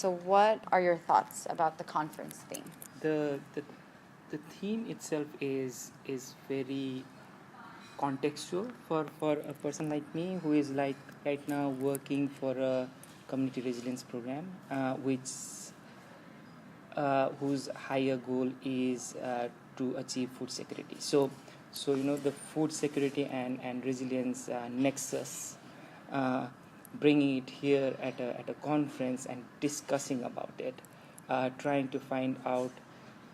So what are your thoughts about the conference theme? The theme itself is very contextual for a person like me who is like right now working for a community resilience program, whose higher goal is to achieve food security. So the food security and resilience nexus, uh, bringing it here at a conference and discussing about it, trying to find out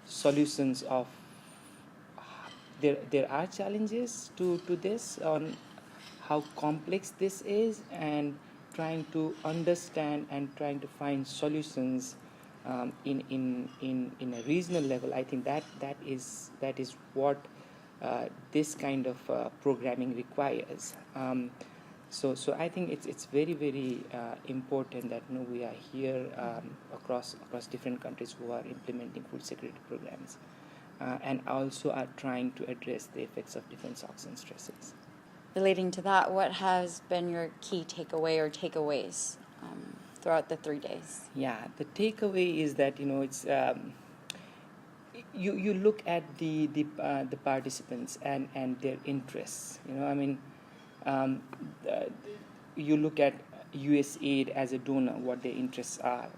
solutions of there are challenges to this on how complex this is, and trying to understand and trying to find solutions in a regional level. I think that is what this kind of programming requires. So I think it's very very important that we are here across different countries who are implementing food security programs, and also are trying to address the effects of different shocks and stresses. Relating to that, what has been your key takeaway or takeaways throughout the 3 days? Yeah, the takeaway is that it's you look at the participants and their interests. Um, the, you look at USAID as a donor, what their interests are,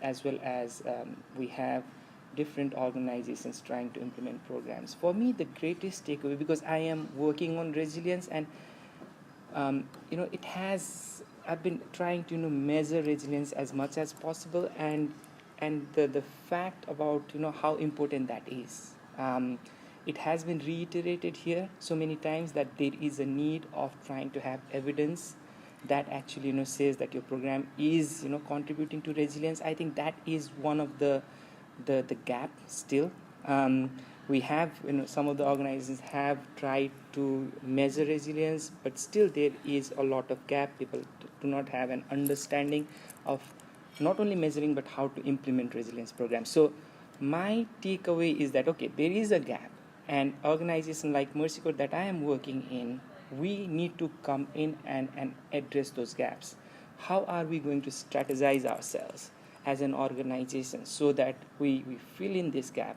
as well as we have different organizations trying to implement programs. For me, the greatest takeaway, because I am working on resilience, and I've been trying to measure resilience as much as possible, and the fact about how important that is. It has been reiterated here so many times that there is a need of trying to have evidence that actually says that your program is contributing to resilience. I think that is one of the gap still. We have some of the organizations have tried to measure resilience, but still there is a lot of gap. People do not have an understanding of not only measuring but how to implement resilience programs. So my takeaway is that there is a gap, and organizations like Mercy Corps that I am working in, we need to come in and address those gaps. How are we going to strategize ourselves as an organization so that we fill in this gap,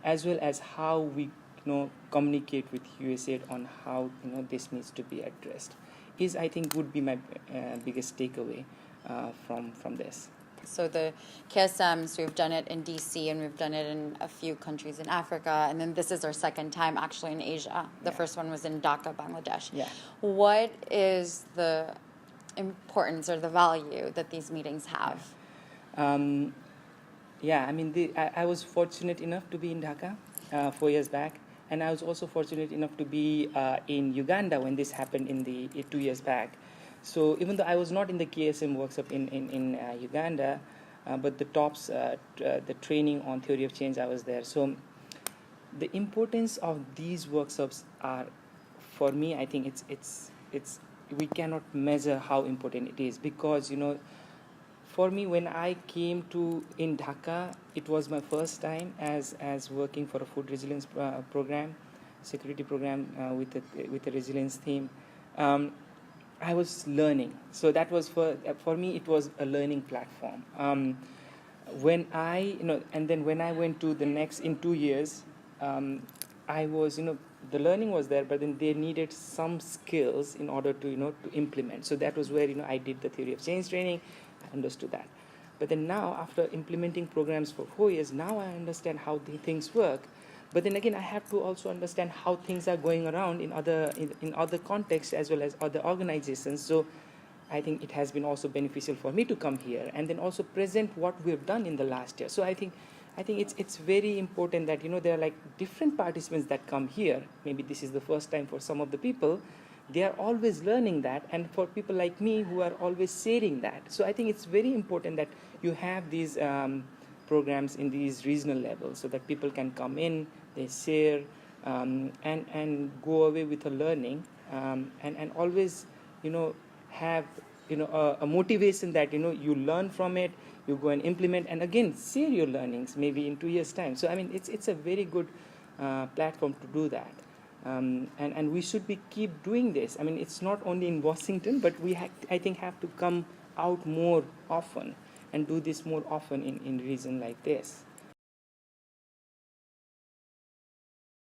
as well as how we communicate with USAID on how this needs to be addressed, is I think would be my biggest takeaway from this. So the KSMs, we've done it in DC and we've done it in a few countries in Africa, and then this is our second time actually in Asia. The first one was in Dhaka, Bangladesh. Yeah. What is the importance or the value that these meetings have? I was fortunate enough to be in Dhaka 4 years back, and I was also fortunate enough to be in Uganda when this happened in the 2 years back. So even though I was not in the KSM workshop in Uganda, but the TOPS, the training on theory of change, I was there. So the importance of these workshops are, for me, I think it's we cannot measure how important it is, because for me, when I came in Dhaka, it was my first time as working for a food resilience program, security program with a resilience theme. I was learning, so that was for me. It was a learning platform. When I and then when I went to the next in 2 years, I was the learning was there, but then they needed some skills in order to to implement. So that was where I did the theory of change training. I understood that, but then now after implementing programs for 4 years, now I understand how the things work. But then again, I have to also understand how things are going around in other contexts as well as other organizations. So I think it has been also beneficial for me to come here and then also present what we've done in the last year. So I think it's very important that there are like different participants that come here. Maybe this is the first time for some of the people. They are always learning that, and for people like me who are always sharing that. So I think it's very important that you have these programs in these regional levels so that people can come in, they share, and go away with a learning, and always have a motivation that you learn from it, you go and implement, and again share your learnings maybe in 2 years time. So I mean it's a very good platform to do that. And we should be keep doing this. I mean, it's not only in Washington, but we I think have to come out more often and do this more often in region like this.